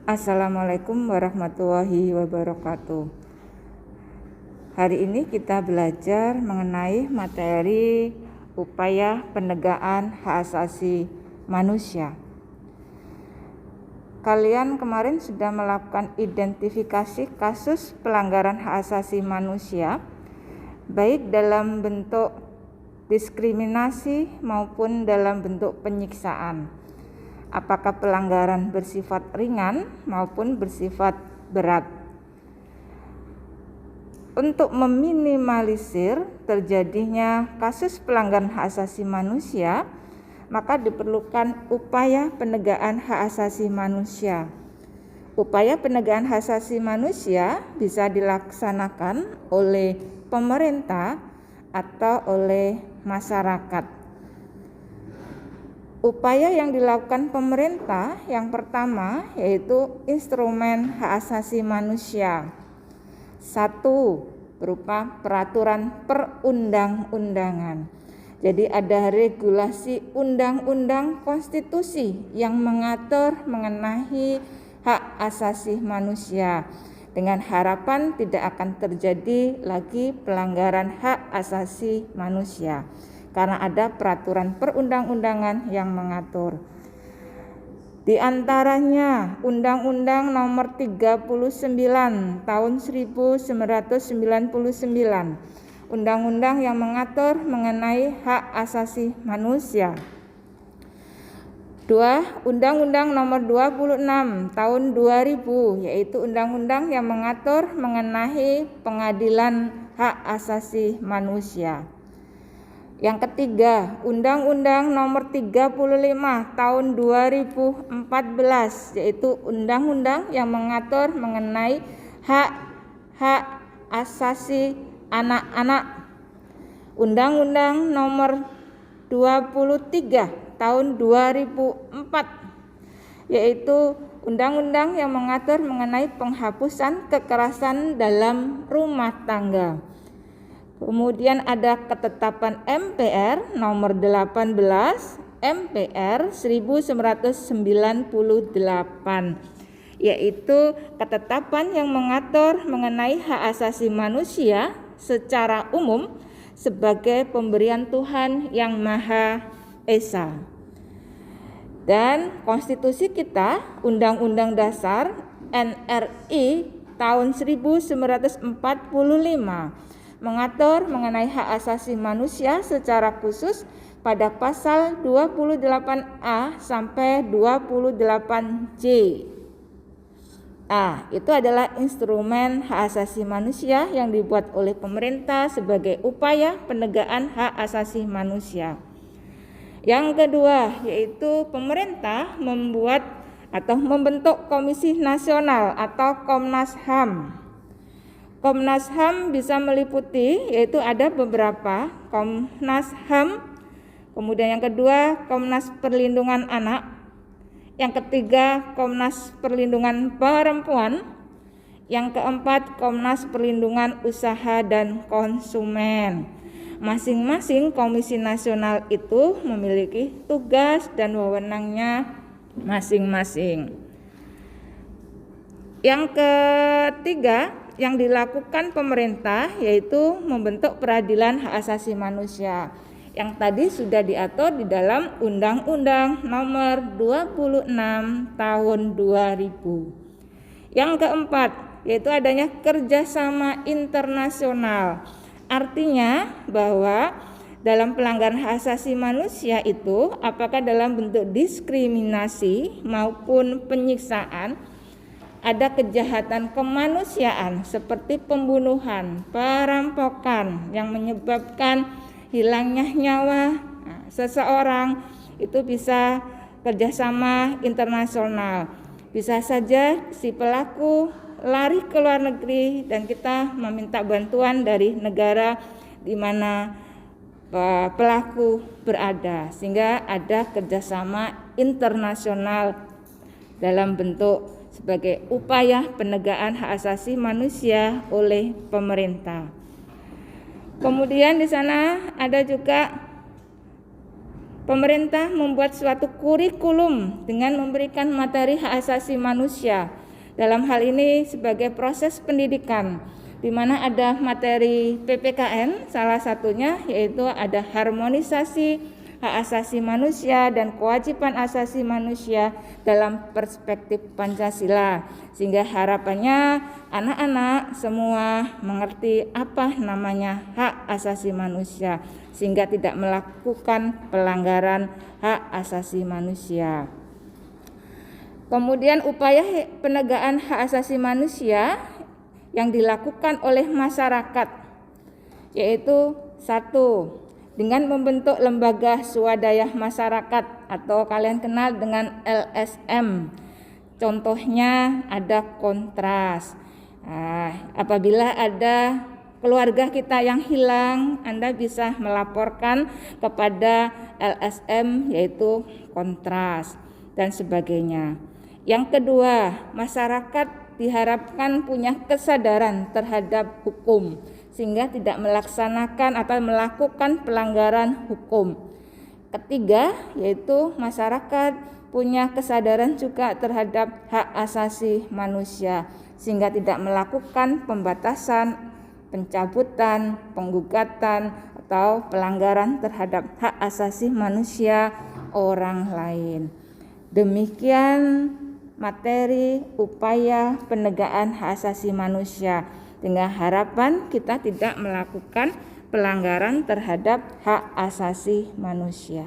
Assalamualaikum warahmatullahi wabarakatuh. Hari ini kita belajar mengenai materi upaya penegakan hak asasi manusia. Kalian kemarin sudah melakukan identifikasi kasus pelanggaran hak asasi manusia, baik dalam bentuk diskriminasi maupun dalam bentuk penyiksaan. Apakah pelanggaran bersifat ringan maupun bersifat berat. Untuk meminimalisir terjadinya kasus pelanggaran hak asasi manusia, maka diperlukan upaya penegakan hak asasi manusia. Upaya penegakan hak asasi manusia bisa dilaksanakan oleh pemerintah atau oleh masyarakat. Upaya yang dilakukan pemerintah yang pertama yaitu instrumen hak asasi manusia. 1. Berupa peraturan perundang-undangan. Jadi ada regulasi undang-undang konstitusi yang mengatur mengenai hak asasi manusia, dengan harapan tidak akan terjadi lagi pelanggaran hak asasi manusia karena ada peraturan perundang-undangan yang mengatur. Di antaranya Undang-Undang Nomor 39 Tahun 1999, undang-undang yang mengatur mengenai hak asasi manusia. 2. Undang-Undang Nomor 26 Tahun 2000, yaitu undang-undang yang mengatur mengenai pengadilan hak asasi manusia. Yang ketiga, Undang-Undang Nomor 35 Tahun 2014, yaitu undang-undang yang mengatur mengenai hak asasi anak-anak. Undang-Undang Nomor 23 Tahun 2004, yaitu undang-undang yang mengatur mengenai penghapusan kekerasan dalam rumah tangga. Kemudian ada ketetapan MPR nomor 18 MPR 1998, yaitu ketetapan yang mengatur mengenai hak asasi manusia secara umum sebagai pemberian Tuhan yang Maha Esa. Dan konstitusi kita, Undang-Undang Dasar NRI tahun 1945, mengatur mengenai hak asasi manusia secara khusus pada pasal 28A sampai 28J. Itu adalah instrumen hak asasi manusia yang dibuat oleh pemerintah sebagai upaya penegakan hak asasi manusia. Yang kedua, yaitu pemerintah membuat atau membentuk Komisi Nasional atau Komnas HAM. Komnas HAM bisa meliputi, yaitu ada beberapa, Komnas HAM, kemudian yang kedua Komnas Perlindungan Anak, yang ketiga Komnas Perlindungan Perempuan, yang keempat Komnas Perlindungan Usaha dan Konsumen. Masing-masing Komisi Nasional itu memiliki tugas dan wewenangnya masing-masing. Yang ketiga yang dilakukan pemerintah yaitu membentuk peradilan hak asasi manusia yang tadi sudah diatur di dalam Undang-Undang Nomor 26 Tahun 2000. Yang keempat yaitu adanya kerjasama internasional. Artinya bahwa dalam pelanggaran hak asasi manusia itu apakah dalam bentuk diskriminasi maupun penyiksaan, ada kejahatan kemanusiaan seperti pembunuhan, perampokan yang menyebabkan hilangnya nyawa seseorang, itu bisa kerjasama internasional. Bisa saja si pelaku lari ke luar negeri dan kita meminta bantuan dari negara di mana pelaku berada, sehingga ada kerjasama internasional dalam bentuk sebagai upaya penegakan hak asasi manusia oleh pemerintah. Kemudian di sana ada juga pemerintah membuat suatu kurikulum dengan memberikan materi hak asasi manusia. Dalam hal ini sebagai proses pendidikan, di mana ada materi PPKN, salah satunya yaitu ada harmonisasi hak asasi manusia dan kewajiban asasi manusia dalam perspektif Pancasila, sehingga harapannya anak-anak semua mengerti apa namanya hak asasi manusia, sehingga tidak melakukan pelanggaran hak asasi manusia. Kemudian upaya penegakan hak asasi manusia yang dilakukan oleh masyarakat, yaitu 1. Dengan membentuk lembaga swadaya masyarakat atau kalian kenal dengan LSM. Contohnya ada Kontras. Apabila ada keluarga kita yang hilang, Anda bisa melaporkan kepada LSM yaitu Kontras dan sebagainya. Yang kedua, masyarakat diharapkan punya kesadaran terhadap hukum, sehingga tidak melaksanakan atau melakukan pelanggaran hukum. Ketiga, yaitu masyarakat punya kesadaran juga terhadap hak asasi manusia, sehingga tidak melakukan pembatasan, pencabutan, penggugatan, atau pelanggaran terhadap hak asasi manusia orang lain. Demikian materi upaya penegakan hak asasi manusia, dengan harapan kita tidak melakukan pelanggaran terhadap hak asasi manusia.